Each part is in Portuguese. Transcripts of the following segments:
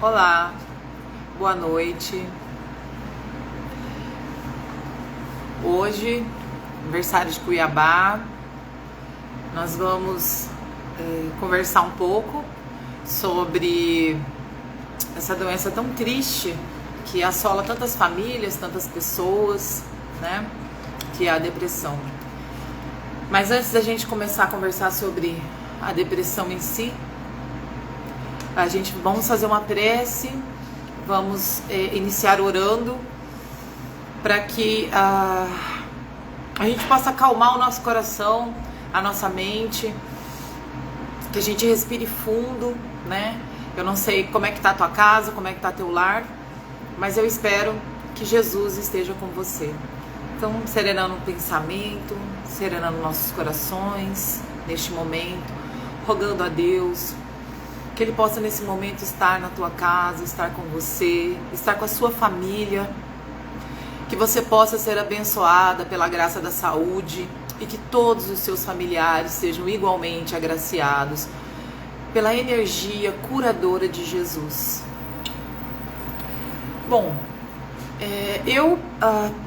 Olá, boa noite. Hoje, aniversário de Cuiabá, nós vamos conversar um pouco sobre essa doença tão triste que assola tantas famílias, tantas pessoas, né? Que é a depressão. Mas antes da gente começar a conversar sobre a depressão em si, vamos fazer uma prece, vamos iniciar orando para que a gente possa acalmar o nosso coração, a nossa mente, que a gente respire fundo, né? Eu não sei como é que tá a tua casa, como é que tá teu lar, mas eu espero que Jesus esteja com você. Então, serenando o pensamento, serenando nossos corações neste momento, rogando a Deus que Ele possa nesse momento estar na tua casa, estar com você, estar com a sua família, que você possa ser abençoada pela graça da saúde e que todos os seus familiares sejam igualmente agraciados pela energia curadora de Jesus. Bom, eu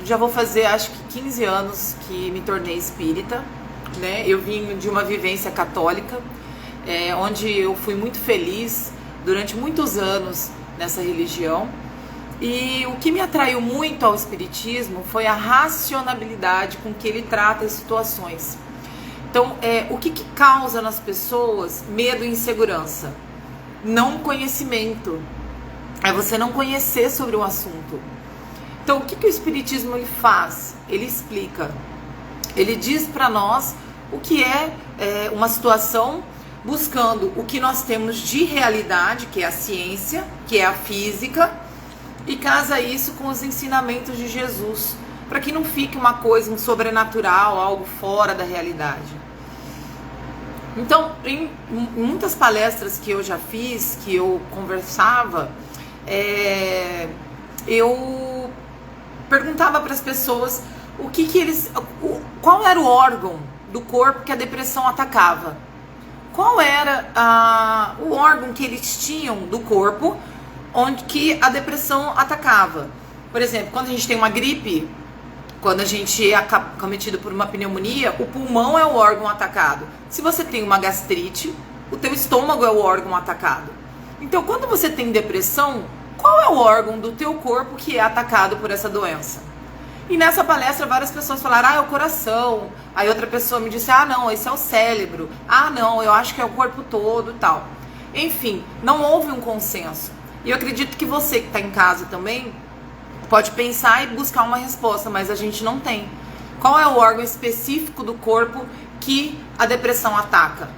já vou fazer acho que 15 anos que me tornei espírita, né? Eu vim de uma vivência católica, onde eu fui muito feliz durante muitos anos nessa religião, e o que me atraiu muito ao espiritismo foi a racionalidade com que ele trata as situações. Então, o que causa nas pessoas medo e insegurança? Não conhecimento, é você não conhecer sobre o assunto. Então, o que o espiritismo ele faz? Ele explica, ele diz para nós o que é uma situação, buscando o que nós temos de realidade, que é a ciência, que é a física, e casa isso com os ensinamentos de Jesus, para que não fique uma coisa, um sobrenatural, algo fora da realidade. Então, em muitas palestras que eu já fiz, que eu conversava, eu perguntava para as pessoas qual era o órgão do corpo que a depressão atacava. Qual era o órgão que eles tinham do corpo onde que a depressão atacava. Por exemplo, quando a gente tem uma gripe, quando a gente é acometido por uma pneumonia, o pulmão é o órgão atacado. Se você tem uma gastrite, o teu estômago é o órgão atacado. Então, quando você tem depressão, qual é o órgão do teu corpo que é atacado por essa doença? E nessa palestra várias pessoas falaram, é o coração. Aí outra pessoa me disse, não, esse é o cérebro. Não, eu acho que é o corpo todo e tal. Enfim, não houve um consenso. E eu acredito que você que está em casa também pode pensar e buscar uma resposta, mas a gente não tem. Qual é o órgão específico do corpo que a depressão ataca,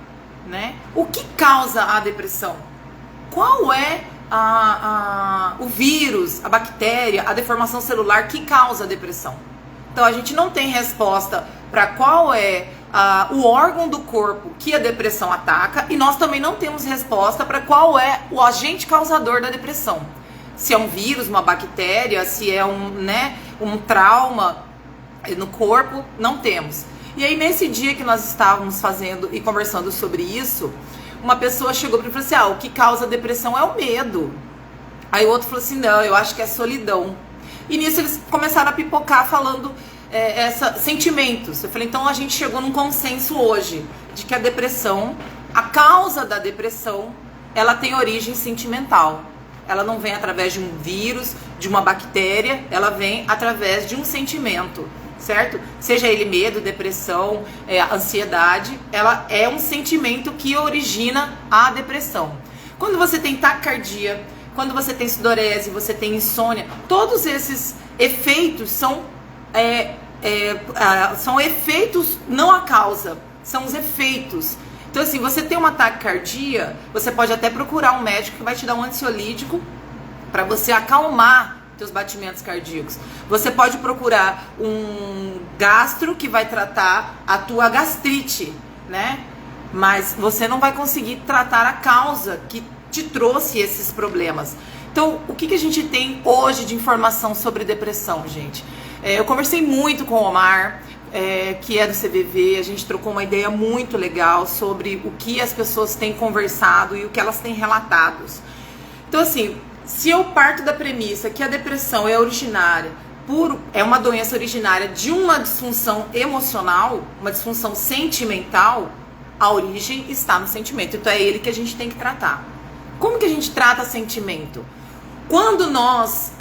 né? O que causa a depressão? Qual é o vírus, a bactéria, a deformação celular que causa a depressão? Então a gente não tem resposta para qual é o órgão do corpo que a depressão ataca, e nós também não temos resposta para qual é o agente causador da depressão. Se é um vírus, uma bactéria, se é um trauma no corpo, não temos. E aí nesse dia que nós estávamos fazendo e conversando sobre isso, uma pessoa chegou para mim e falou assim, o que causa a depressão é o medo. Aí o outro falou assim, não, eu acho que é solidão. E nisso eles começaram a pipocar falando sentimentos. Eu falei, então a gente chegou num consenso hoje de que a depressão, a causa da depressão, ela tem origem sentimental. Ela não vem através de um vírus, de uma bactéria, ela vem através de um sentimento, certo? Seja ele medo, depressão, ansiedade, ela é um sentimento que origina a depressão. Quando você tem taquicardia, quando você tem sudorese, você tem insônia, todos esses efeitos são efeitos, não a causa, são os efeitos. Então assim, você tem uma taquicardia, você pode até procurar um médico que vai te dar um ansiolítico para você acalmar teus batimentos cardíacos. Você pode procurar um gastro que vai tratar a tua gastrite, né? Mas você não vai conseguir tratar a causa que te trouxe esses problemas. Então, o que a gente tem hoje de informação sobre depressão, gente? Eu conversei muito com o Omar, que é do CVV, a gente trocou uma ideia muito legal sobre o que as pessoas têm conversado e o que elas têm relatado. Então, assim, se eu parto da premissa que a depressão é originária, é uma doença originária de uma disfunção emocional, uma disfunção sentimental, a origem está no sentimento. Então é ele que a gente tem que tratar. Como que a gente trata sentimento? Quando nós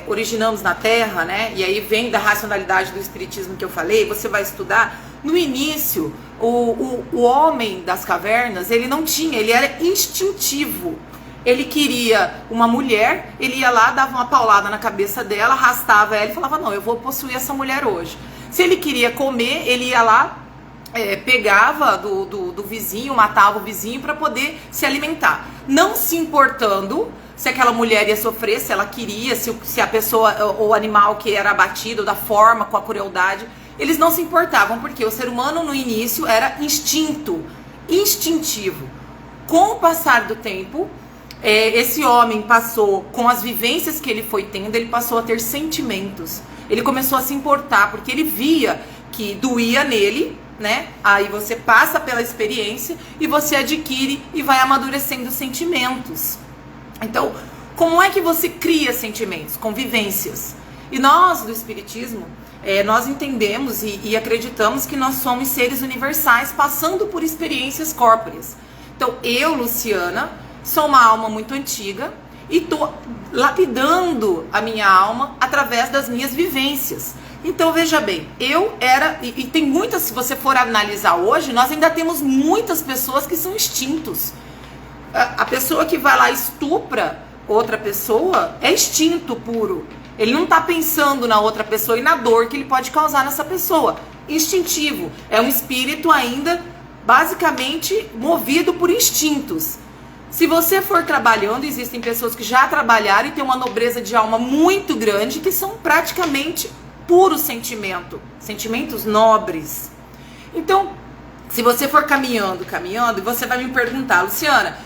originamos na Terra, né, e aí vem da racionalidade do espiritismo que eu falei, você vai estudar, no início, o homem das cavernas, ele não tinha, ele era instintivo. Ele queria uma mulher, ele ia lá, dava uma paulada na cabeça dela, arrastava ela e falava, não, eu vou possuir essa mulher hoje. Se ele queria comer, ele ia lá, pegava do vizinho, matava o vizinho para poder se alimentar. Não se importando se aquela mulher ia sofrer, se ela queria, se a pessoa, o animal que era abatido, da forma, com a crueldade, eles não se importavam, porque o ser humano no início era instintivo. Com o passar do tempo, esse homem passou, com as vivências que ele foi tendo, ele passou a ter sentimentos. Ele começou a se importar, porque ele via que doía nele, né? Aí você passa pela experiência e você adquire e vai amadurecendo sentimentos. Então, como é que você cria sentimentos? Com vivências. E nós, do Espiritismo, nós entendemos e acreditamos que nós somos seres universais passando por experiências corpóreas. Então, eu, Luciana, sou uma alma muito antiga e estou lapidando a minha alma através das minhas vivências. Então, veja bem, eu era... E tem muitas, se você for analisar hoje, nós ainda temos muitas pessoas que são instintos. A pessoa que vai lá e estupra outra pessoa é instinto puro. Ele não está pensando na outra pessoa e na dor que ele pode causar nessa pessoa. Instintivo. É um espírito ainda basicamente movido por instintos. Se você for trabalhando, existem pessoas que já trabalharam e têm uma nobreza de alma muito grande, que são praticamente puro sentimento, sentimentos nobres. Então, se você for caminhando, e você vai me perguntar, Luciana,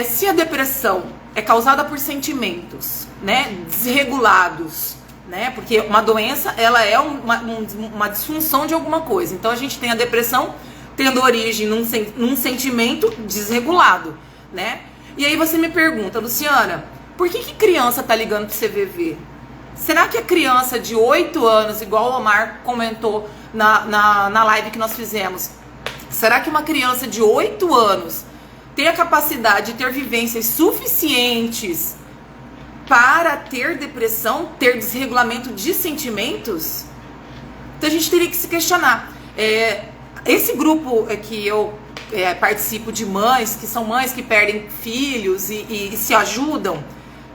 se a depressão é causada por sentimentos, né, desregulados, né, porque uma doença, ela é uma disfunção de alguma coisa. Então, a gente tem a depressão tendo origem num sentimento desregulado, né? E aí você me pergunta, Luciana, por que criança tá ligando pro CVV? Será que a criança de 8 anos, igual o Omar comentou na live que nós fizemos, será que uma criança de 8 anos tem a capacidade de ter vivências suficientes para ter depressão, ter desregulamento de sentimentos? Então a gente teria que se questionar. Esse grupo que eu participo de mães, que são mães que perdem filhos e se ajudam,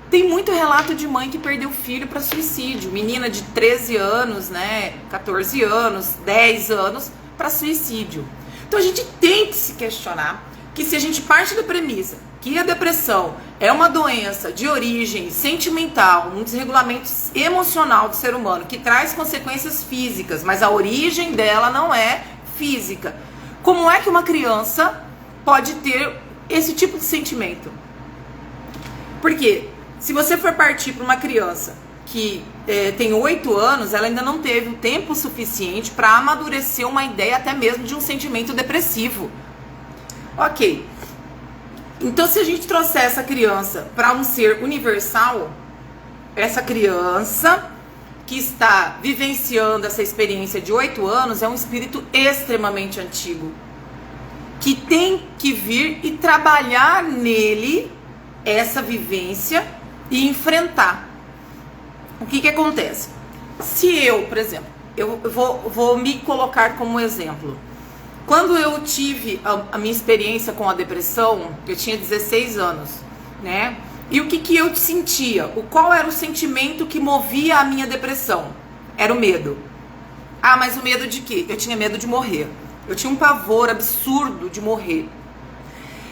tem muito relato de mãe que perdeu filho para suicídio. Menina de 13 anos, né, 14 anos, 10 anos para suicídio. Então a gente tem que se questionar que se a gente parte da premissa que a depressão é uma doença de origem sentimental, um desregulamento emocional do ser humano que traz consequências físicas, mas a origem dela não é física. Como é que uma criança pode ter esse tipo de sentimento? Porque se você for partir para uma criança que tem 8 anos, ela ainda não teve o tempo suficiente para amadurecer uma ideia até mesmo de um sentimento depressivo. Ok. Então, se a gente trouxer essa criança para um ser universal, essa criança que está vivenciando essa experiência de 8 anos é um espírito extremamente antigo, que tem que vir e trabalhar nele essa vivência e enfrentar. O que acontece? Se eu, por exemplo, eu vou me colocar como exemplo. Quando eu tive a minha experiência com a depressão, eu tinha 16 anos, né? E o que eu sentia? Qual era o sentimento que movia a minha depressão? Era o medo. Ah, mas o medo de quê? Eu tinha medo de morrer. Eu tinha um pavor absurdo de morrer.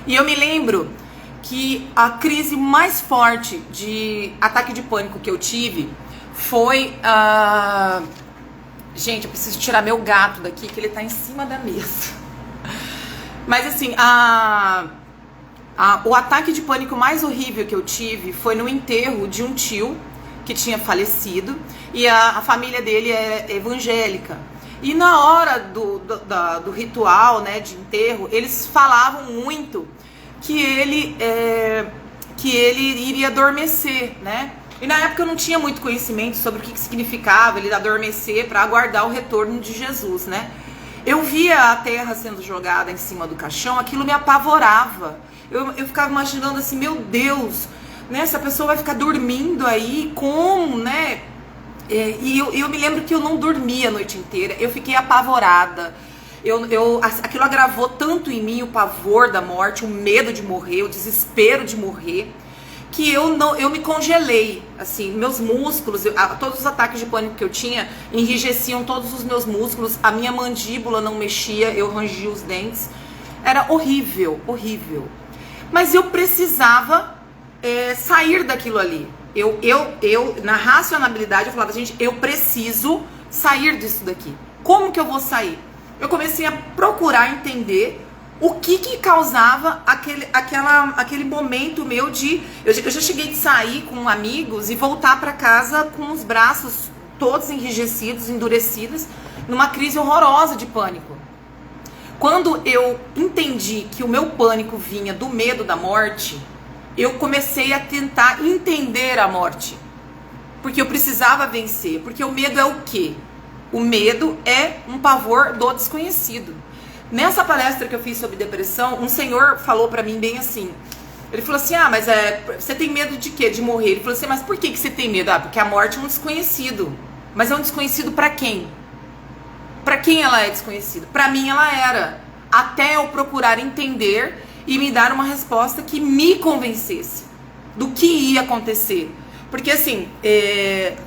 E eu me lembro que a crise mais forte de ataque de pânico que eu tive foi... Gente, eu preciso tirar meu gato daqui, que ele tá em cima da mesa. Mas assim, o ataque de pânico mais horrível que eu tive foi no enterro de um tio que tinha falecido. E a família dele é evangélica. E na hora do ritual, né, de enterro, eles falavam muito que que ele iria adormecer, né? E na época eu não tinha muito conhecimento sobre o que significava ele adormecer para aguardar o retorno de Jesus, né? Eu via a terra sendo jogada em cima do caixão, aquilo me apavorava. Eu ficava imaginando assim, meu Deus, né? Essa pessoa vai ficar dormindo aí, como, né? E eu me lembro que eu não dormia a noite inteira, eu fiquei apavorada. Aquilo agravou tanto em mim o pavor da morte, o medo de morrer, o desespero de morrer, que eu me congelei, assim, meus músculos, todos os ataques de pânico que eu tinha enrijeciam todos os meus músculos, a minha mandíbula não mexia, eu rangia os dentes, era horrível, horrível. Mas eu precisava sair daquilo ali. Na racionalidade, eu falava, gente, eu preciso sair disso daqui. Como que eu vou sair? Eu comecei a procurar entender o que causava aquele momento meu de... Eu já cheguei de sair com amigos e voltar para casa com os braços todos enrijecidos, endurecidos, numa crise horrorosa de pânico. Quando eu entendi que o meu pânico vinha do medo da morte, eu comecei a tentar entender a morte. Porque eu precisava vencer. Porque o medo é o quê? O medo é um pavor do desconhecido. Nessa palestra que eu fiz sobre depressão, um senhor falou pra mim bem assim. Ele falou assim, mas você tem medo de quê? De morrer. Ele falou assim, mas por que você tem medo? Porque a morte é um desconhecido. Mas é um desconhecido pra quem? Pra quem ela é desconhecida? Pra mim ela era. Até eu procurar entender e me dar uma resposta que me convencesse do que ia acontecer. Porque assim,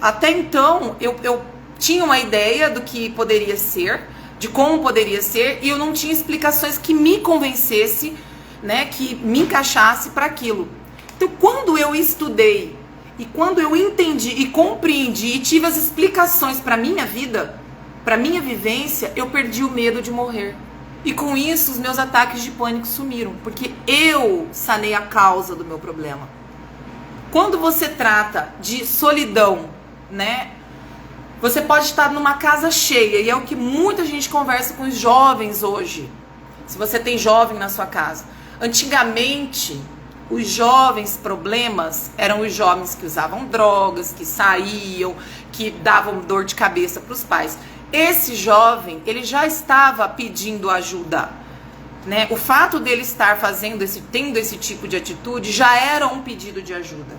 até então eu tinha uma ideia do que poderia ser, de como poderia ser, e eu não tinha explicações que me convencesse, né, que me encaixasse para aquilo. Então, quando eu estudei e quando eu entendi e compreendi e tive as explicações para minha vida, para minha vivência, eu perdi o medo de morrer. E com isso, os meus ataques de pânico sumiram, porque eu sanei a causa do meu problema. Quando você trata de solidão, né? Você pode estar numa casa cheia, e é o que muita gente conversa com os jovens hoje. Se você tem jovem na sua casa. Antigamente, os jovens problemas eram os jovens que usavam drogas, que saíam, que davam dor de cabeça para os pais. Esse jovem, ele já estava pedindo ajuda, né? O fato dele estar tendo esse tipo de atitude já era um pedido de ajuda.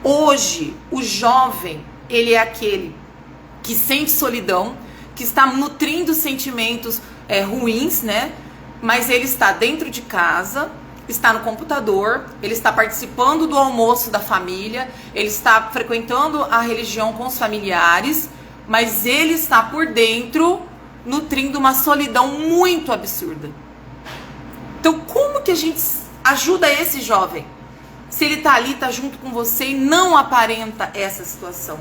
Hoje, o jovem, ele é aquele que sente solidão, que está nutrindo sentimentos ruins, né? Mas ele está dentro de casa, está no computador, ele está participando do almoço da família, ele está frequentando a religião com os familiares, mas ele está por dentro nutrindo uma solidão muito absurda. Então, como que a gente ajuda esse jovem? Se ele está ali, está junto com você e não aparenta essa situação.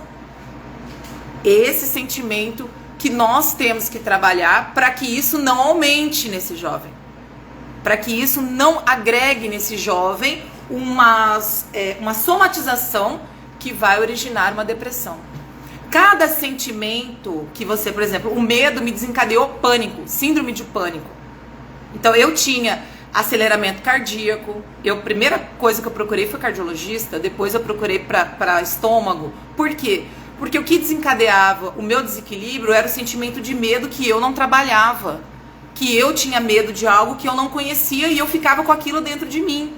Esse sentimento que nós temos que trabalhar para que isso não aumente nesse jovem. Para que isso não agregue nesse jovem uma somatização que vai originar uma depressão. Cada sentimento que você, por exemplo, o medo me desencadeou pânico, síndrome de pânico. Então eu tinha aceleramento cardíaco, a primeira coisa que eu procurei foi cardiologista, depois eu procurei para estômago. Por quê? Porque o que desencadeava o meu desequilíbrio era o sentimento de medo que eu não trabalhava, que eu tinha medo de algo que eu não conhecia e eu ficava com aquilo dentro de mim.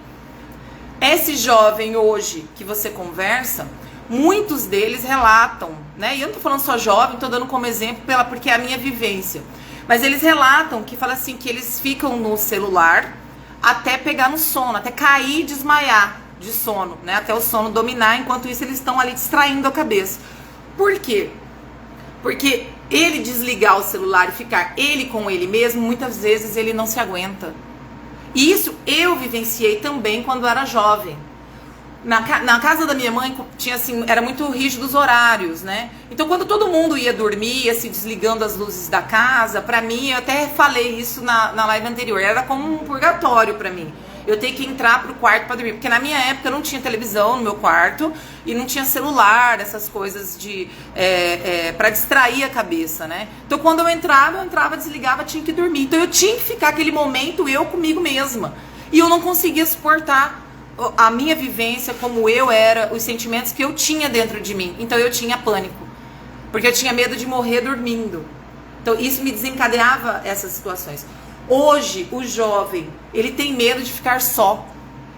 Esse jovem hoje que você conversa, muitos deles relatam, né? E eu não tô falando só jovem, tô dando como exemplo porque é a minha vivência. Mas eles relatam que fala assim, que eles ficam no celular até pegar no sono, até cair e desmaiar de sono, né? Até o sono dominar, enquanto isso eles estão ali distraindo a cabeça. Por quê? Porque ele desligar o celular e ficar ele com ele mesmo, muitas vezes ele não se aguenta. E isso eu vivenciei também quando era jovem. Na casa da minha mãe tinha assim, era muito rígido os horários, né? Então quando todo mundo ia dormir, ia se desligando as luzes da casa, pra mim, eu até falei isso na live anterior, era como um purgatório pra mim. Eu tenho que entrar pro quarto pra dormir, porque na minha época não tinha televisão no meu quarto e não tinha celular, essas coisas pra distrair a cabeça, né? Então quando eu entrava, desligava, tinha que dormir. Então eu tinha que ficar aquele momento eu comigo mesma. E eu não conseguia suportar a minha vivência, como eu era, os sentimentos que eu tinha dentro de mim. Então eu tinha pânico, porque eu tinha medo de morrer dormindo. Então isso me desencadeava essas situações. Hoje, o jovem, ele tem medo de ficar só.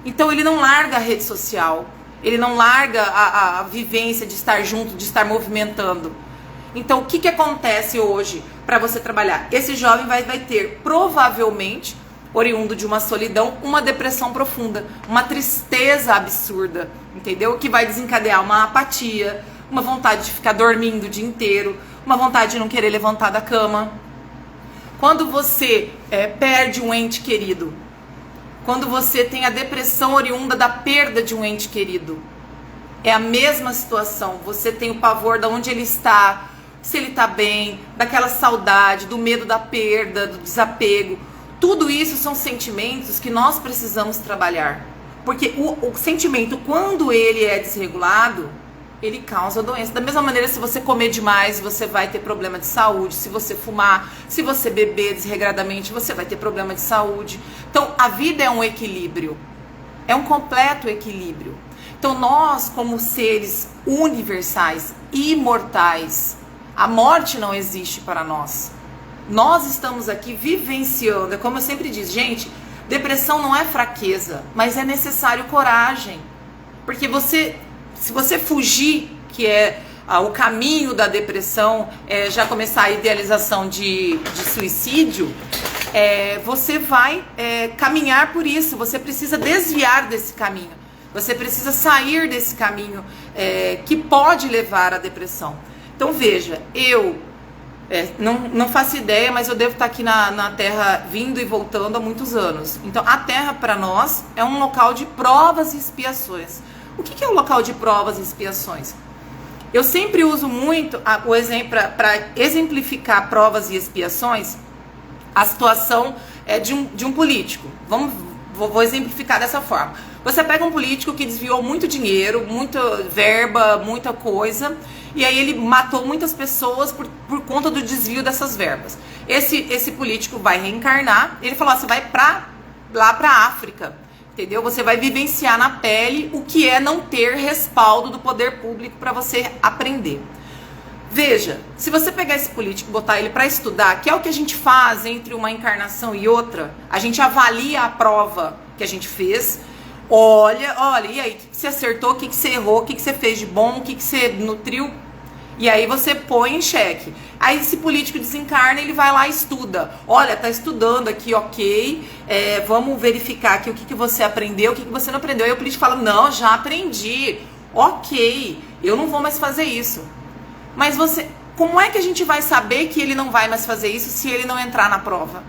Então ele não larga a rede social, ele não larga a vivência de estar junto, de estar movimentando. Então o que acontece hoje para você trabalhar? Esse jovem vai ter, provavelmente, oriundo de uma solidão, uma depressão profunda, uma tristeza absurda, entendeu? Que vai desencadear uma apatia, uma vontade de ficar dormindo o dia inteiro, uma vontade de não querer levantar da cama. Quando você perde um ente querido, quando você tem a depressão oriunda da perda de um ente querido, é a mesma situação. Você tem o pavor de onde ele está, se ele está bem, daquela saudade, do medo da perda, do desapego. Tudo isso são sentimentos que nós precisamos trabalhar. Porque o sentimento, quando ele é desregulado, ele causa doença. Da mesma maneira, se você comer demais, você vai ter problema de saúde. Se você fumar, se você beber desregradamente, você vai ter problema de saúde. Então, a vida é um equilíbrio. É um completo equilíbrio. Então, nós, como seres universais, imortais, a morte não existe para nós. Nós estamos aqui vivenciando. É como eu sempre digo, gente, depressão não é fraqueza, mas é necessário coragem. Porque se você fugir, que é o caminho da depressão, já começar a idealização de suicídio, você vai caminhar por isso. Você precisa desviar desse caminho. Você precisa sair desse caminho que pode levar à depressão. Então veja, eu não faço ideia, mas eu devo estar aqui na Terra vindo e voltando há muitos anos. Então a Terra para nós é um local de provas e expiações. O que é um local de provas e expiações? Eu sempre uso muito o exemplo para exemplificar provas e expiações, a situação de um político. Vou exemplificar dessa forma. Você pega um político que desviou muito dinheiro, muita verba, muita coisa, e aí ele matou muitas pessoas por conta do desvio dessas verbas. Esse político vai reencarnar, ele falou, você vai lá para a África, entendeu? Você vai vivenciar na pele o que é não ter respaldo do poder público para você aprender. Veja, se você pegar esse político e botar ele para estudar, que é o que a gente faz entre uma encarnação e outra, a gente avalia a prova que a gente fez, olha, e aí, o que você acertou, o que você errou, o que você fez de bom, o que você nutriu, e aí você põe em xeque. Aí esse político desencarna, ele vai lá e estuda. Olha, tá estudando aqui, ok, vamos verificar aqui o que você aprendeu, o que você não aprendeu. Aí o político fala, não, já aprendi, ok, eu não vou mais fazer isso. Mas como é que a gente vai saber que ele não vai mais fazer isso se ele não entrar na prova?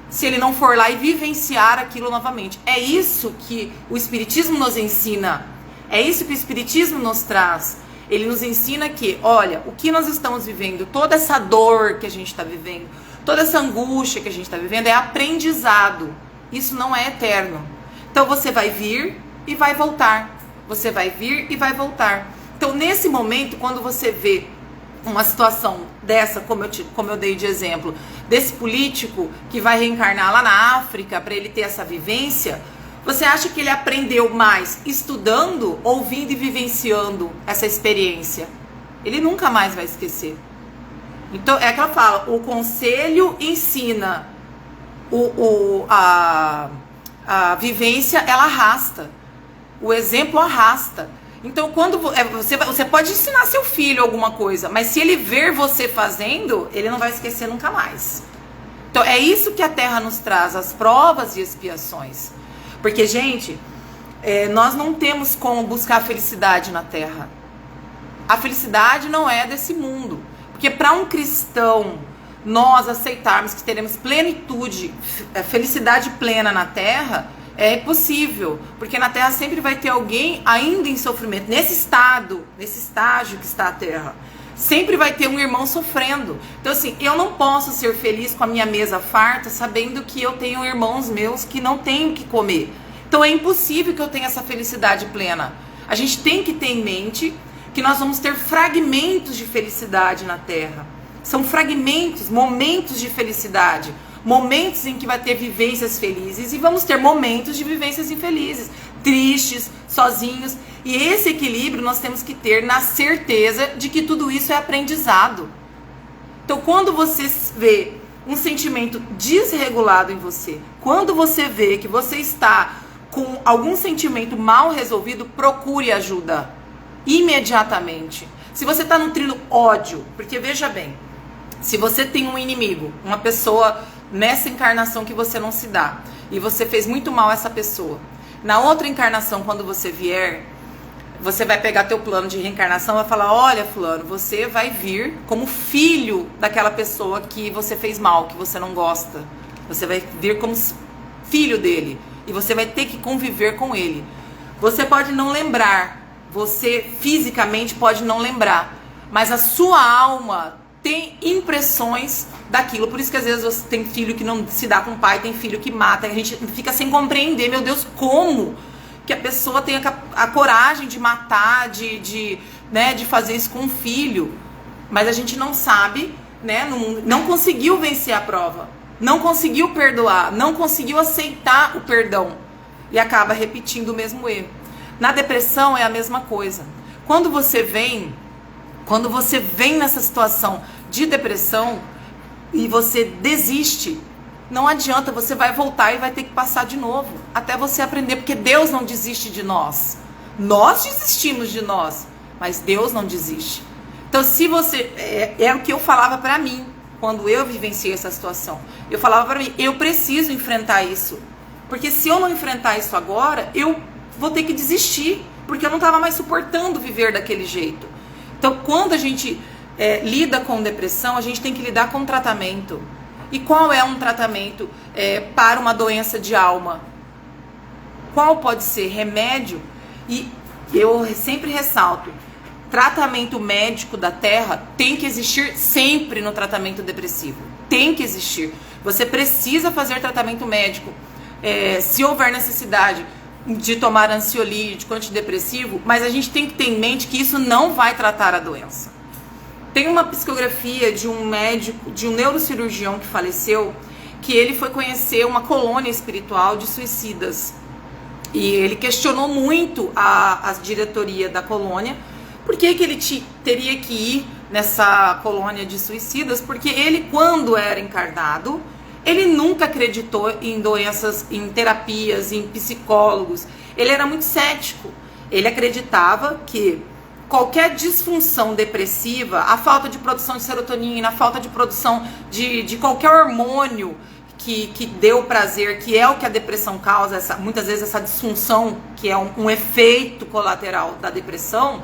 Se ele não for lá e vivenciar aquilo novamente? É isso que o Espiritismo nos ensina. É isso que o Espiritismo nos traz. Ele nos ensina que, olha, o que nós estamos vivendo, toda essa dor que a gente está vivendo, toda essa angústia que a gente está vivendo é aprendizado. Isso não é eterno. Então você vai vir e vai voltar. Você vai vir e vai voltar. Então nesse momento, quando você vê uma situação dessa, como eu dei de exemplo, desse político que vai reencarnar lá na África para ele ter essa vivência, você acha que ele aprendeu mais estudando, ouvindo e vivenciando essa experiência? Ele nunca mais vai esquecer. Então é que ela fala, o conselho ensina, a vivência ela arrasta, o exemplo arrasta. Então, quando você pode ensinar seu filho alguma coisa, mas se ele ver você fazendo, ele não vai esquecer nunca mais. Então, é isso que a Terra nos traz, as provas e expiações. Porque, gente, nós não temos como buscar a felicidade na Terra. A felicidade não é desse mundo. Porque para um cristão, nós aceitarmos que teremos plenitude, felicidade plena na Terra, é impossível, porque na Terra sempre vai ter alguém ainda em sofrimento, nesse estágio que está a Terra, sempre vai ter um irmão sofrendo. Então assim, eu não posso ser feliz com a minha mesa farta, sabendo que eu tenho irmãos meus que não têm o que comer. Então é impossível que eu tenha essa felicidade plena. A gente tem que ter em mente que nós vamos ter fragmentos de felicidade na Terra. São fragmentos, momentos de felicidade. momentos em que vai ter vivências felizes e vamos ter momentos de vivências infelizes, tristes, sozinhos. E esse equilíbrio nós temos que ter na certeza de que tudo isso é aprendizado. Então, quando você vê um sentimento desregulado em você, quando você vê que você está com algum sentimento mal resolvido, procure ajuda imediatamente. Se você está nutrindo ódio, porque veja bem, se você tem um inimigo, uma pessoa nessa encarnação que você não se dá, e você fez muito mal a essa pessoa, na outra encarnação, quando você vier, você vai pegar teu plano de reencarnação e vai falar, olha fulano, você vai vir como filho daquela pessoa que você fez mal, que você não gosta. Você vai vir como filho dele e você vai ter que conviver com ele. Você pode não lembrar, você fisicamente pode não lembrar, mas a sua alma tem impressões daquilo. Por isso que às vezes você tem filho que não se dá com o pai, tem filho que mata, a gente fica sem compreender, meu Deus, como que a pessoa tem a coragem de matar, de fazer isso com um filho, mas a gente não sabe, né, não conseguiu vencer a prova, não conseguiu perdoar, não conseguiu aceitar o perdão e acaba repetindo o mesmo erro. Na depressão é a mesma coisa. Quando você vem nessa situação de depressão e você desiste, não adianta, você vai voltar e vai ter que passar de novo, até você aprender, porque Deus não desiste de nós. Nós desistimos de nós, mas Deus não desiste. Então, se você... É o que eu falava pra mim, quando eu vivenciei essa situação. Eu falava pra mim, eu preciso enfrentar isso. Porque se eu não enfrentar isso agora, eu vou ter que desistir, porque eu não estava mais suportando viver daquele jeito. Então, quando a gente lida com depressão, a gente tem que lidar com tratamento. E qual é um tratamento para uma doença de alma? Qual pode ser? Remédio? E eu sempre ressalto, tratamento médico da Terra tem que existir sempre no tratamento depressivo. Tem que existir. Você precisa fazer tratamento médico. Se houver necessidade de tomar ansiolítico, antidepressivo, mas a gente tem que ter em mente que isso não vai tratar a doença. Tem uma psicografia de um médico, de um neurocirurgião que faleceu, que ele foi conhecer uma colônia espiritual de suicidas. E ele questionou muito a diretoria da colônia, por que ele teria que ir nessa colônia de suicidas, porque ele, quando era encarnado, ele nunca acreditou em doenças, em terapias, em psicólogos. Ele era muito cético. Ele acreditava que qualquer disfunção depressiva, a falta de produção de serotonina, a falta de produção de qualquer hormônio que dê o prazer, que é o que a depressão causa, muitas vezes essa disfunção, que é um efeito colateral da depressão,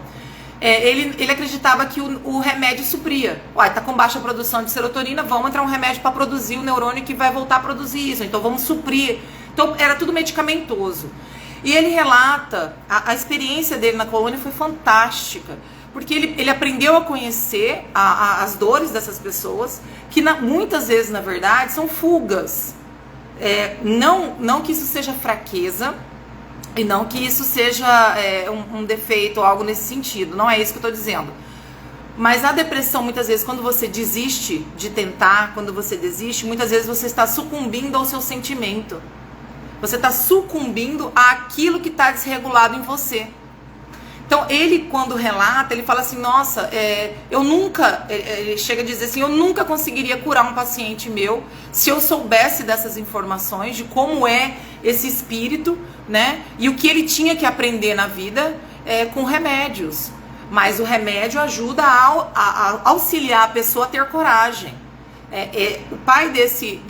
ele acreditava que o remédio supria. Uai, tá com baixa produção de serotonina, vamos entrar um remédio para produzir o neurônio que vai voltar a produzir isso, então vamos suprir. Então era tudo medicamentoso. E ele relata, a experiência dele na colônia foi fantástica, porque ele aprendeu a conhecer as dores dessas pessoas, que muitas vezes, na verdade, são fugas. Não que isso seja fraqueza, e não que isso seja um defeito ou algo nesse sentido, não é isso que eu estou dizendo. Mas a depressão, muitas vezes, quando você desiste de tentar, quando você desiste, muitas vezes você está sucumbindo ao seu sentimento. Você está sucumbindo àquilo que está desregulado em você. Então, ele, quando relata, ele fala assim, nossa, eu nunca, ele chega a dizer assim, eu nunca conseguiria curar um paciente meu se eu soubesse dessas informações, de como é esse espírito, né? E o que ele tinha que aprender na vida com remédios. Mas o remédio ajuda a auxiliar a pessoa a ter coragem. O pai desse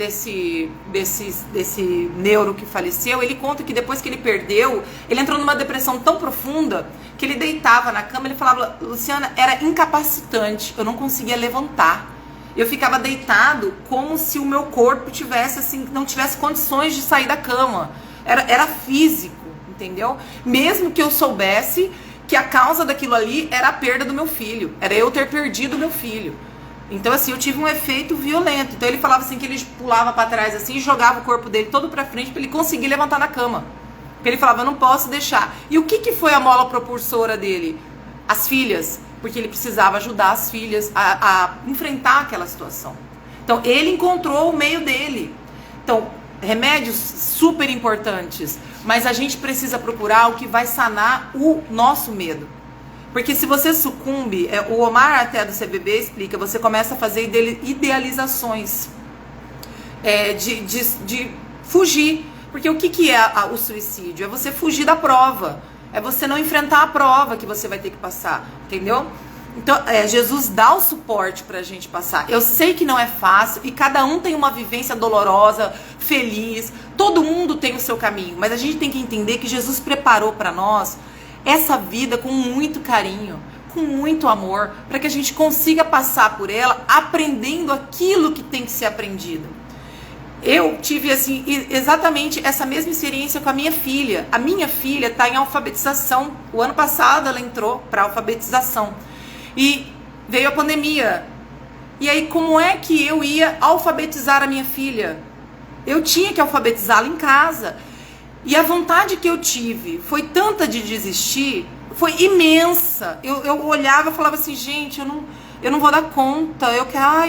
neuro que faleceu, ele conta que depois que ele perdeu, ele entrou numa depressão tão profunda que ele deitava na cama, ele falava, Luciana, era incapacitante, eu não conseguia levantar. Eu ficava deitado como se o meu corpo tivesse assim, não tivesse condições de sair da cama. Era físico, entendeu? Mesmo que eu soubesse que a causa daquilo ali era a perda do meu filho, era eu ter perdido o meu filho. Então, assim, eu tive um efeito violento. Então, ele falava assim que ele pulava pra trás assim e jogava o corpo dele todo pra frente pra ele conseguir levantar na cama. Porque ele falava, eu não posso deixar. E o que foi a mola propulsora dele? As filhas. Porque ele precisava ajudar as filhas a enfrentar aquela situação. Então, ele encontrou o meio dele. Então, remédios super importantes, mas a gente precisa procurar o que vai sanar o nosso medo. Porque se você sucumbe, o Omar até do CBB explica, você começa a fazer idealizações de fugir. Porque o que é o suicídio? É você fugir da prova. É você não enfrentar a prova que você vai ter que passar. Entendeu? Então, Jesus dá o suporte pra gente passar. Eu sei que não é fácil e cada um tem uma vivência dolorosa, feliz. Todo mundo tem o seu caminho. Mas a gente tem que entender que Jesus preparou pra nós essa vida com muito carinho, com muito amor, para que a gente consiga passar por ela aprendendo aquilo que tem que ser aprendido. Eu tive assim exatamente essa mesma experiência com a minha filha. A minha filha está em alfabetização. O ano passado ela entrou para alfabetização e veio a pandemia. E aí como é que eu ia alfabetizar a minha filha? Eu tinha que alfabetizá-la em casa. E a vontade que eu tive foi tanta de desistir, foi imensa. Eu olhava e falava assim, gente, eu não vou dar conta.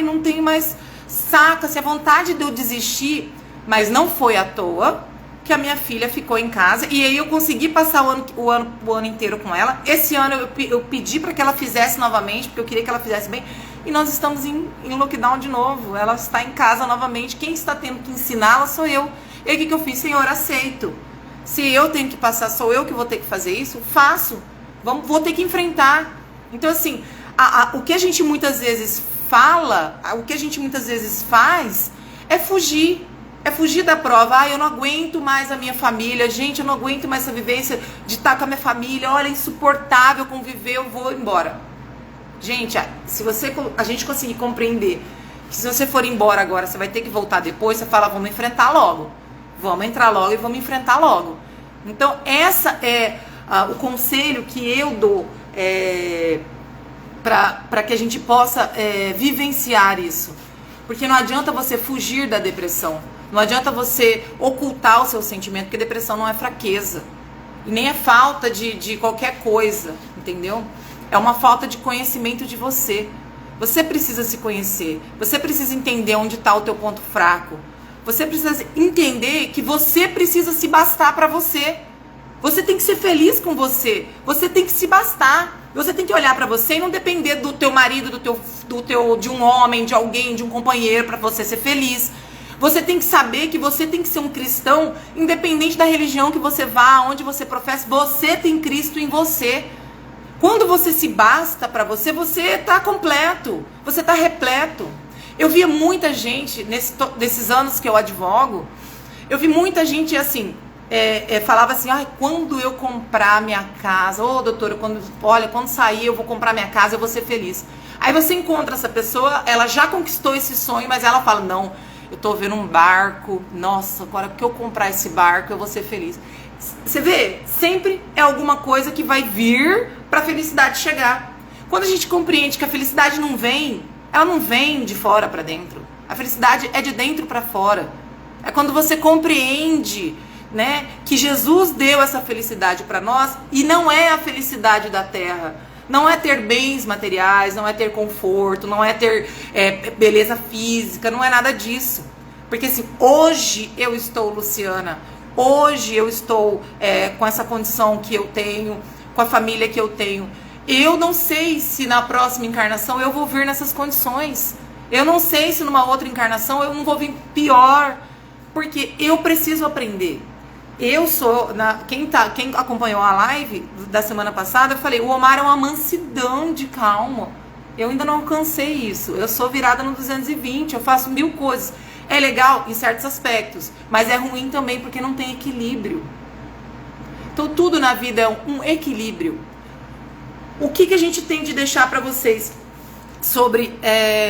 Não tenho mais saca, se a vontade de eu desistir. Mas não foi à toa que a minha filha ficou em casa. E aí eu consegui passar o ano inteiro com ela. Esse ano eu pedi para que ela fizesse novamente, porque eu queria que ela fizesse bem. E nós estamos em lockdown de novo. Ela está em casa novamente. Quem está tendo que ensiná-la sou eu. E aí o que eu fiz? Senhor, aceito. Se eu tenho que passar, sou eu que vou ter que fazer isso? Faço. Vou ter que enfrentar. Então, assim, o que a gente muitas vezes fala, o que a gente muitas vezes faz, é fugir. É fugir da prova. Eu não aguento mais a minha família. Gente, eu não aguento mais essa vivência de estar com a minha família. Olha, é insuportável conviver, eu vou embora. Gente, se a gente conseguir compreender que se você for embora agora, você vai ter que voltar depois, você fala, vamos enfrentar logo. Vamos entrar logo e vamos enfrentar logo. Então, essa é o conselho que eu dou para que a gente possa vivenciar isso. Porque não adianta você fugir da depressão. Não adianta você ocultar o seu sentimento, porque depressão não é fraqueza. E nem é falta de qualquer coisa, entendeu? É uma falta de conhecimento de você. Você precisa se conhecer. Você precisa entender onde está o teu ponto fraco. Você precisa entender que você precisa se bastar para você. Você tem que ser feliz com você. Você tem que se bastar. Você tem que olhar para você e não depender do teu marido, de um homem, de alguém, de um companheiro para você ser feliz. Você tem que saber que você tem que ser um cristão, independente da religião que você vá, onde você professa. Você tem Cristo em você. Quando você se basta para você, você está completo. Você está repleto. Eu via muita gente, nesses anos que eu advogo, eu vi muita gente assim, falava assim, quando eu comprar minha casa, doutora, quando sair eu vou comprar minha casa, eu vou ser feliz. Aí você encontra essa pessoa, ela já conquistou esse sonho, mas ela fala, não, eu tô vendo um barco, nossa, agora que eu comprar esse barco eu vou ser feliz. Você vê, sempre é alguma coisa que vai vir para a felicidade chegar. Quando a gente compreende que a felicidade não vem, ela não vem de fora para dentro. A felicidade é de dentro para fora. É quando você compreende, né, que Jesus deu essa felicidade para nós e não é a felicidade da terra. Não é ter bens materiais, não é ter conforto, não é ter beleza física, não é nada disso. Porque assim, hoje eu estou Luciana, hoje eu estou com essa condição que eu tenho, com a família que eu tenho. Eu não sei se na próxima encarnação eu vou vir nessas condições. Eu não sei se numa outra encarnação eu não vou vir pior. Porque eu preciso aprender. Eu sou, quem acompanhou a live da semana passada, eu falei, o Omar é uma mansidão de calma. Eu ainda não alcancei isso. Eu sou virada no 220, eu faço 1000 coisas. É legal em certos aspectos, mas é ruim também porque não tem equilíbrio. Então tudo na vida é um equilíbrio. O que a gente tem de deixar para vocês sobre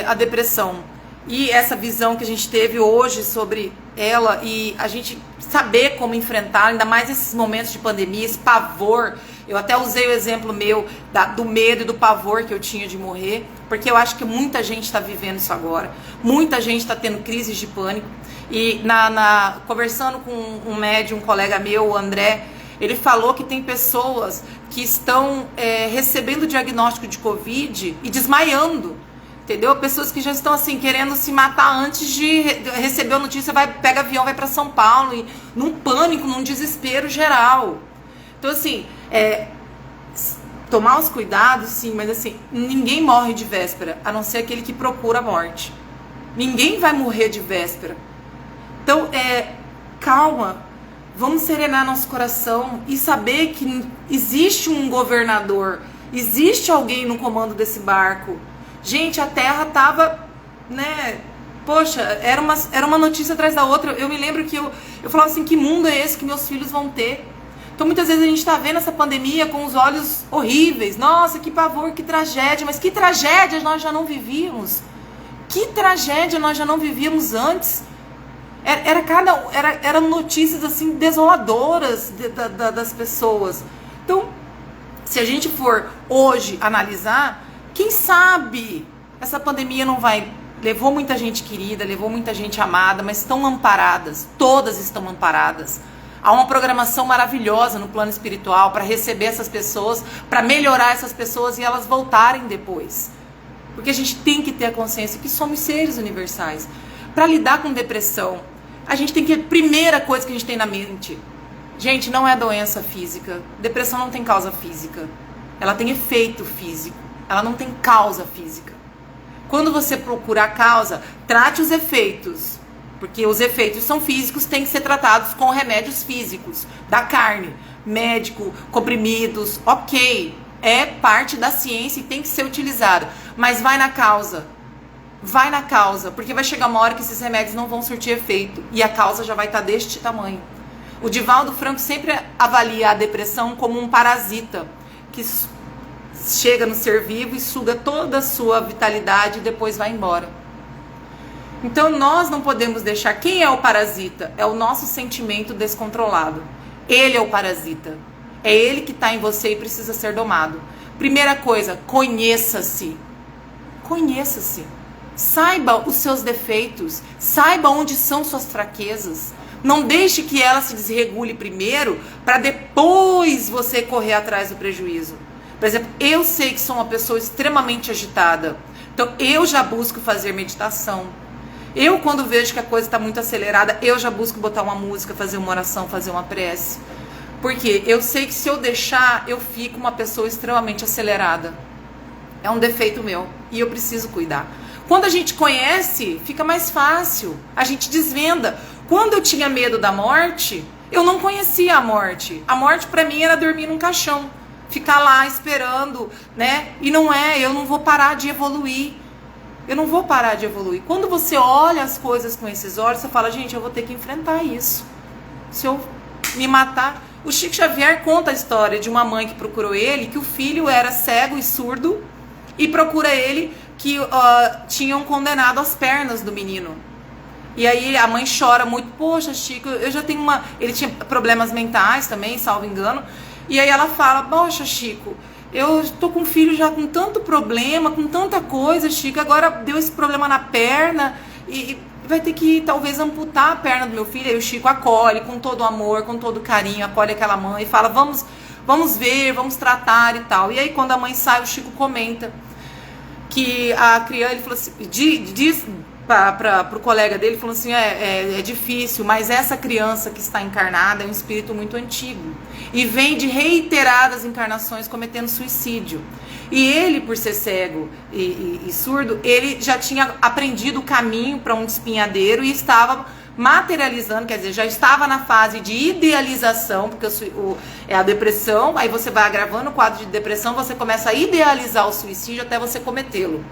a depressão? E essa visão que a gente teve hoje sobre ela e a gente saber como enfrentar, ainda mais esses momentos de pandemia, esse pavor. Eu até usei o exemplo meu do medo e do pavor que eu tinha de morrer, porque eu acho que muita gente está vivendo isso agora. Muita gente está tendo crises de pânico. E conversando com um médium, um colega meu, o André, ele falou que tem pessoas que estão recebendo diagnóstico de Covid e desmaiando. entendeu? Pessoas que já estão assim querendo se matar antes de receber a notícia, pega avião, vai para São Paulo, e num pânico, num desespero geral. Então assim, tomar os cuidados, sim, mas assim, ninguém morre de véspera, a não ser aquele que procura a morte. Ninguém vai morrer de véspera. Então, calma, vamos serenar nosso coração e saber que existe um governador, existe alguém no comando desse barco. Gente, a terra tava, né, poxa, era uma notícia atrás da outra. Eu me lembro que eu falava assim, que mundo é esse que meus filhos vão ter? Então muitas vezes a gente tá vendo essa pandemia com os olhos horríveis. Nossa, que pavor, que tragédia. Mas que tragédia nós já não vivíamos? Que tragédia nós já não vivíamos antes? Eram notícias assim desoladoras das pessoas. Então, se a gente for hoje analisar, quem sabe essa pandemia não vai... Levou muita gente querida, levou muita gente amada, mas estão amparadas, todas estão amparadas. Há uma programação maravilhosa no plano espiritual para receber essas pessoas, para melhorar essas pessoas e elas voltarem depois. Porque a gente tem que ter a consciência que somos seres universais. Para lidar com depressão, a gente tem que... Primeira coisa que a gente tem na mente, gente, não é doença física. Depressão não tem causa física. Ela tem efeito físico. Ela não tem causa física. Quando você procura a causa, trate os efeitos. Porque os efeitos são físicos, têm que ser tratados com remédios físicos, da carne, médico, comprimidos, ok. É parte da ciência e tem que ser utilizado. Mas vai na causa. Vai na causa, porque vai chegar uma hora que esses remédios não vão surtir efeito. E a causa já vai estar deste tamanho. O Divaldo Franco sempre avalia a depressão como um parasita que chega no ser vivo e suga toda a sua vitalidade e depois vai embora. Então nós não podemos deixar... Quem é o parasita? É o nosso sentimento descontrolado. Ele é o parasita. É ele que está em você e precisa ser domado. Primeira coisa, conheça-se. Conheça-se. Saiba os seus defeitos. Saiba onde são suas fraquezas. Não deixe que ela se desregule primeiro para depois você correr atrás do prejuízo. Por exemplo, eu sei que sou uma pessoa extremamente agitada. Então eu já busco fazer meditação. Eu, quando vejo que a coisa está muito acelerada, eu já busco botar uma música, fazer uma oração, fazer uma prece. Porque eu sei que se eu deixar, eu fico uma pessoa extremamente acelerada. É um defeito meu e eu preciso cuidar. Quando a gente conhece, fica mais fácil. A gente desvenda. Quando eu tinha medo da morte, eu não conhecia a morte. A morte para mim era dormir num caixão. Ficar lá esperando, né? E não é, eu não vou parar de evoluir. Eu não vou parar de evoluir. Quando você olha as coisas com esses olhos, você fala, gente, eu vou ter que enfrentar isso. Se eu me matar... O Chico Xavier conta a história de uma mãe que procurou ele, que o filho era cego e surdo, e procura ele que tinham condenado as pernas do menino. E aí a mãe chora muito, poxa, Chico, eu já tenho uma... Ele tinha problemas mentais também, salvo engano. E aí ela fala, poxa, Chico... Eu tô com um filho já com tanto problema, com tanta coisa, Chico, agora deu esse problema na perna e vai ter que talvez amputar a perna do meu filho. Aí o Chico acolhe com todo amor, com todo carinho, acolhe aquela mãe e fala, vamos ver, vamos tratar e tal. E aí quando a mãe sai, o Chico comenta que a criança, ele falou assim, diz para o colega dele, falou assim, é difícil, mas essa criança que está encarnada é um espírito muito antigo e vem de reiteradas encarnações cometendo suicídio. E ele, por ser cego e surdo, ele já tinha aprendido o caminho para um espinhadeiro e estava materializando, quer dizer, já estava na fase de idealização, porque é a depressão, aí você vai agravando o quadro de depressão, você começa a idealizar o suicídio até você cometê-lo.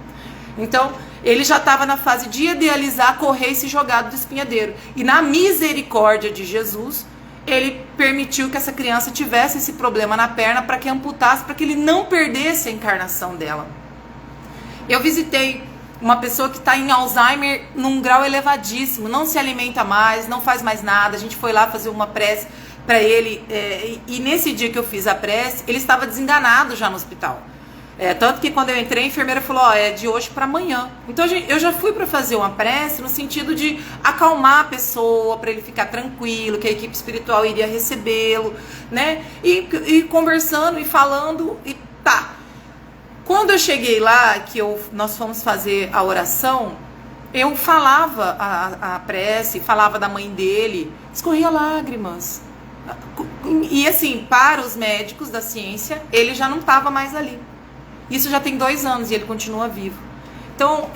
Então, ele já estava na fase de idealizar, correr e se jogar do espinhadeiro. E na misericórdia de Jesus, ele permitiu que essa criança tivesse esse problema na perna para que amputasse, para que ele não perdesse a encarnação dela. Eu visitei uma pessoa que está em Alzheimer num grau elevadíssimo, não se alimenta mais, não faz mais nada. A gente foi lá fazer uma prece para ele, e nesse dia que eu fiz a prece, ele estava desenganado já no hospital. Tanto que quando eu entrei, a enfermeira falou, é de hoje para amanhã. Então eu já fui para fazer uma prece no sentido de acalmar a pessoa, para ele ficar tranquilo, que a equipe espiritual iria recebê-lo, né? E conversando e falando, e tá. Quando eu cheguei lá, que nós fomos fazer a oração, eu falava a prece, falava da mãe dele, escorria lágrimas. E assim, para os médicos da ciência, ele já não estava mais ali. Isso já tem 2 anos e ele continua vivo. Então,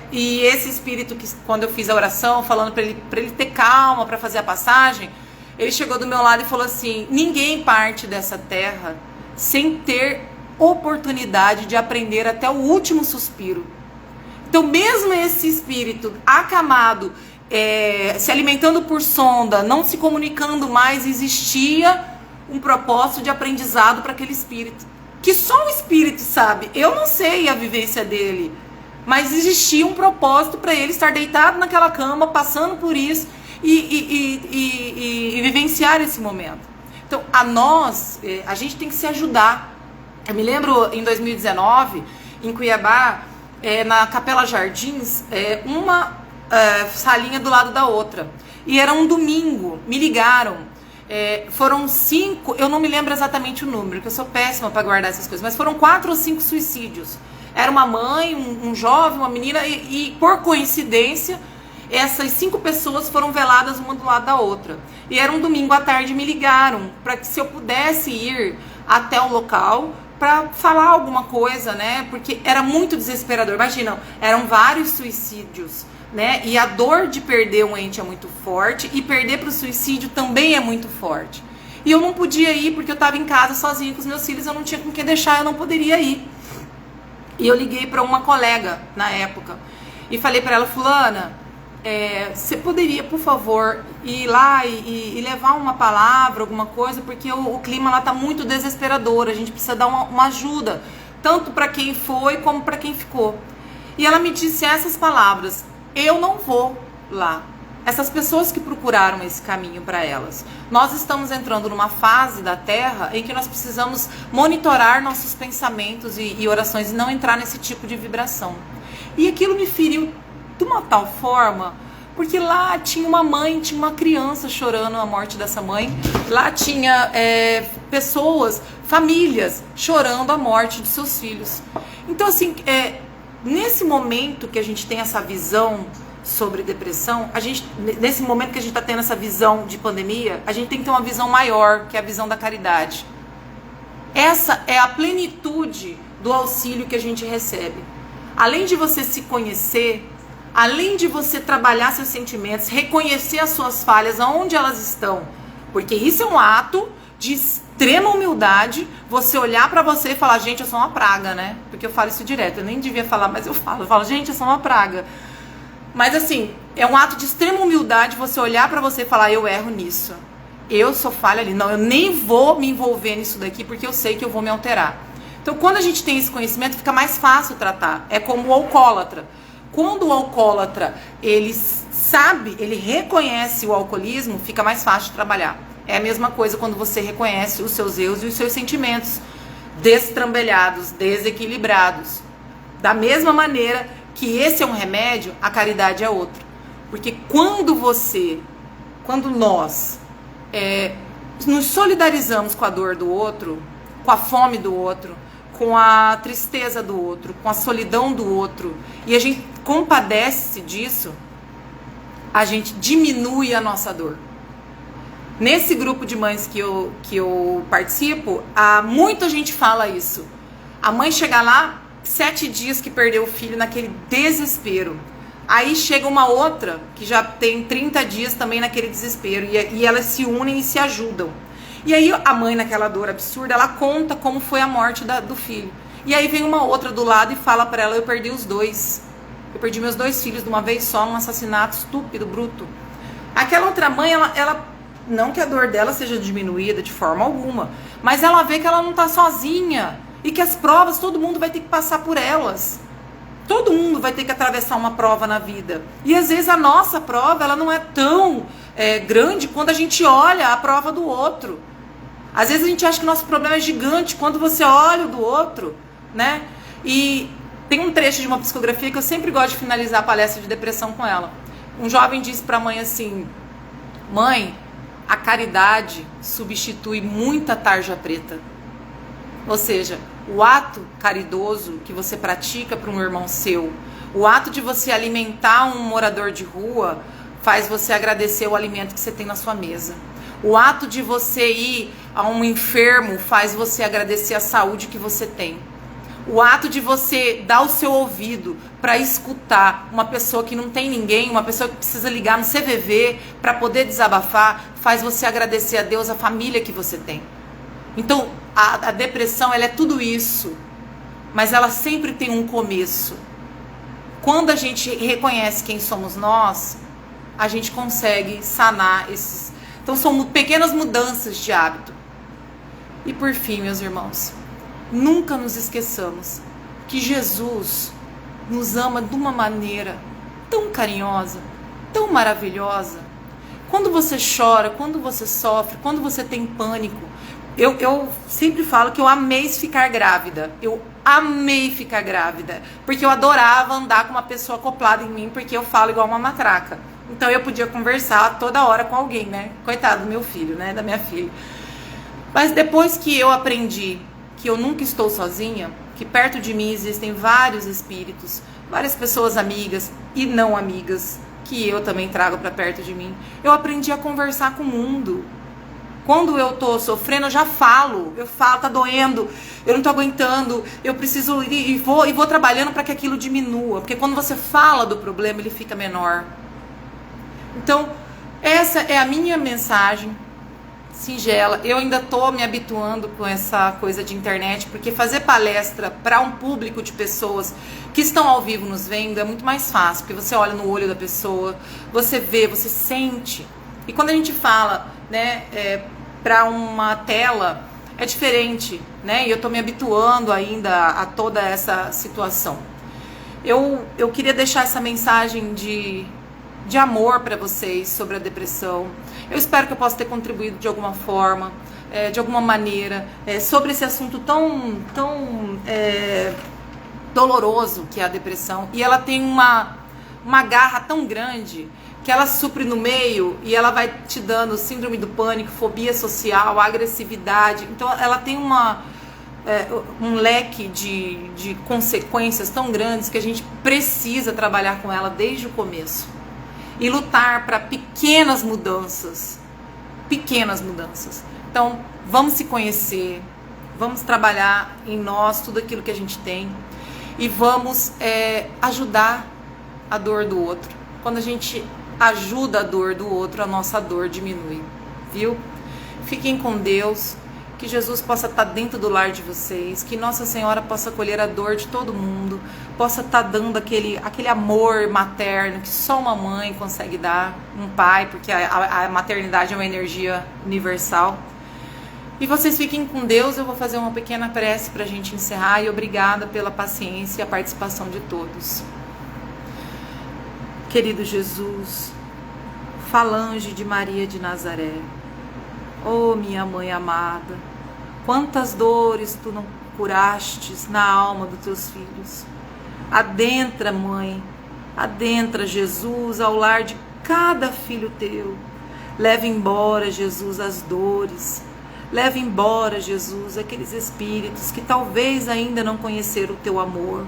e esse espírito que quando eu fiz a oração, falando para ele ter calma para fazer a passagem, ele chegou do meu lado e falou assim: ninguém parte dessa terra sem ter oportunidade de aprender até o último suspiro. Então, mesmo esse espírito acamado, se alimentando por sonda, não se comunicando mais, existia um propósito de aprendizado para aquele espírito. Que só o espírito sabe. Eu não sei a vivência dele, mas existia um propósito para ele estar deitado naquela cama, passando por isso e vivenciar esse momento. Então, a gente tem que se ajudar. Eu me lembro em 2019, em Cuiabá, na Capela Jardins, uma salinha do lado da outra. E era um domingo, me ligaram. Foram 5, eu não me lembro exatamente o número, porque eu sou péssima para guardar essas coisas, mas foram 4 ou 5 suicídios. Era uma mãe, um jovem, uma menina, e por coincidência, essas 5 pessoas foram veladas uma do lado da outra. E era um domingo à tarde, me ligaram para que se eu pudesse ir até o local para falar alguma coisa, né? Porque era muito desesperador. Imagina, eram vários suicídios, né? E a dor de perder um ente é muito forte e perder para o suicídio também é muito forte. E eu não podia ir porque eu estava em casa sozinha com os meus filhos, eu não tinha com quem deixar, eu não poderia ir. E eu liguei para uma colega na época e falei para ela: fulana, você poderia, por favor, ir lá e levar uma palavra, alguma coisa, porque o clima lá tá muito desesperador, a gente precisa dar uma ajuda, tanto para quem foi como para quem ficou. E ela me disse essas palavras: eu não vou lá. Essas pessoas que procuraram esse caminho para elas. Nós estamos entrando numa fase da Terra em que nós precisamos monitorar nossos pensamentos e orações e não entrar nesse tipo de vibração. E aquilo me feriu de uma tal forma, porque lá tinha uma mãe, tinha uma criança chorando a morte dessa mãe. Lá tinha pessoas, famílias chorando a morte de seus filhos. Então assim, nesse momento que a gente tem essa visão sobre depressão, nesse momento que a gente está tendo essa visão de pandemia, a gente tem que ter uma visão maior, que é a visão da caridade. Essa é a plenitude do auxílio que a gente recebe. Além de você se conhecer, além de você trabalhar seus sentimentos, reconhecer as suas falhas, aonde elas estão, porque isso é um ato de extrema humildade, você olhar pra você e falar: gente, eu sou uma praga, né? Porque eu falo isso direto, eu nem devia falar, mas eu falo, gente, eu sou uma praga. Mas assim, é um ato de extrema humildade você olhar pra você e falar: eu erro nisso, eu sou falha ali, não, eu nem vou me envolver nisso daqui porque eu sei que eu vou me alterar. Então, quando a gente tem esse conhecimento, fica mais fácil tratar. É como o alcoólatra. Quando o alcoólatra, ele sabe, ele reconhece o alcoolismo, fica mais fácil de trabalhar. É a mesma coisa quando você reconhece os seus erros e os seus sentimentos destrambelhados, desequilibrados. Da mesma maneira que esse é um remédio, a caridade é outro. Porque quando nós nos solidarizamos com a dor do outro, com a fome do outro, com a tristeza do outro, com a solidão do outro, e a gente compadece disso, a gente diminui a nossa dor. Nesse grupo de mães que eu participo, muita gente fala isso. A mãe chega lá, 7 dias que perdeu o filho, naquele desespero. Aí chega uma outra que já tem 30 dias também naquele desespero, e elas se unem e se ajudam. E aí a mãe, naquela dor absurda, ela conta como foi a morte do filho. E aí vem uma outra do lado e fala pra ela: eu perdi os 2. Eu perdi meus 2 filhos de uma vez só, num assassinato estúpido, bruto. Aquela outra mãe, ela não que a dor dela seja diminuída de forma alguma, mas ela vê que ela não tá sozinha. E que as provas, todo mundo vai ter que passar por elas. Todo mundo vai ter que atravessar uma prova na vida. E às vezes a nossa prova, ela não é tão grande quando a gente olha a prova do outro. Às vezes a gente acha que o nosso problema é gigante quando você olha o do outro, né? E tem um trecho de uma psicografia que eu sempre gosto de finalizar a palestra de depressão com ela. Um jovem disse para a mãe assim: mãe, a caridade substitui muita tarja preta. Ou seja, O ato caridoso que você pratica para um irmão seu, o ato de você alimentar um morador de rua, faz você agradecer o alimento que você tem na sua mesa. O ato de você ir a um enfermo faz você agradecer a saúde que você tem. O ato de você dar o seu ouvido para escutar uma pessoa que não tem ninguém, uma pessoa que precisa ligar no CVV para poder desabafar, faz você agradecer a Deus a família que você tem. Então, a depressão, ela é tudo isso, mas ela sempre tem um começo. Quando a gente reconhece quem somos nós, a gente consegue sanar esses... Então, são pequenas mudanças de hábito. E por fim, meus irmãos, nunca nos esqueçamos que Jesus nos ama de uma maneira tão carinhosa, tão maravilhosa. Quando você chora, quando você sofre, quando você tem pânico, eu sempre falo que eu amei ficar grávida. Eu amei ficar grávida, porque eu adorava andar com uma pessoa acoplada em mim, porque eu falo igual uma matraca. Então eu podia conversar toda hora com alguém, né? Coitado do meu filho, né? Da minha filha. Mas depois que eu aprendi que eu nunca estou sozinha, que perto de mim existem vários espíritos, várias pessoas amigas e não amigas, que eu também trago para perto de mim, eu aprendi a conversar com o mundo. Quando eu tô sofrendo, eu já falo, tá doendo, eu não tô aguentando, eu preciso ir e vou trabalhando para que aquilo diminua, porque quando você fala do problema, ele fica menor. Então, essa é a minha mensagem singela. Eu ainda tô me habituando com essa coisa de internet, porque fazer palestra para um público de pessoas que estão ao vivo nos vendo é muito mais fácil, porque você olha no olho da pessoa, você vê, você sente. E quando a gente fala, né, para uma tela, é diferente, né? E eu tô me habituando ainda a toda essa situação. Eu queria deixar essa mensagem de amor para vocês sobre a depressão. Eu espero que eu possa ter contribuído de alguma forma, de alguma maneira, sobre esse assunto tão doloroso que é a depressão. E ela tem uma garra tão grande que ela supre no meio e ela vai te dando síndrome do pânico, fobia social, agressividade. Então ela tem um leque de consequências tão grandes que a gente precisa trabalhar com ela desde o começo. E lutar para pequenas mudanças. Pequenas mudanças. Então, vamos se conhecer, vamos trabalhar em nós tudo aquilo que a gente tem e vamos ajudar a dor do outro. Quando a gente ajuda a dor do outro, a nossa dor diminui, viu? Fiquem com Deus, que Jesus possa estar dentro do lar de vocês, que Nossa Senhora possa acolher a dor de todo mundo, possa estar dando aquele amor materno que só uma mãe consegue dar, um pai, porque a maternidade é uma energia universal. E vocês fiquem com Deus. Eu vou fazer uma pequena prece para a gente encerrar e obrigada pela paciência e a participação de todos. Querido Jesus, falange de Maria de Nazaré, oh minha mãe amada, quantas dores tu não curastes na alma dos teus filhos. Adentra, mãe, adentra, Jesus, ao lar de cada filho teu. Leva embora, Jesus, as dores. Leva embora, Jesus, aqueles espíritos que talvez ainda não conheceram o teu amor,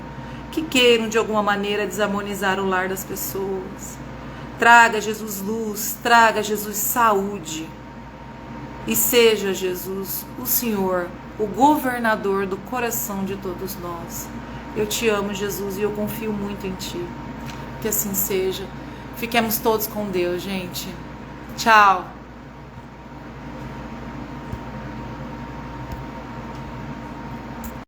que queiram de alguma maneira desarmonizar o lar das pessoas. Traga, Jesus, luz, traga, Jesus, saúde. E seja, Jesus, o Senhor, o governador do coração de todos nós. Eu te amo, Jesus, e eu confio muito em Ti. Que assim seja. Fiquemos todos com Deus, gente. Tchau.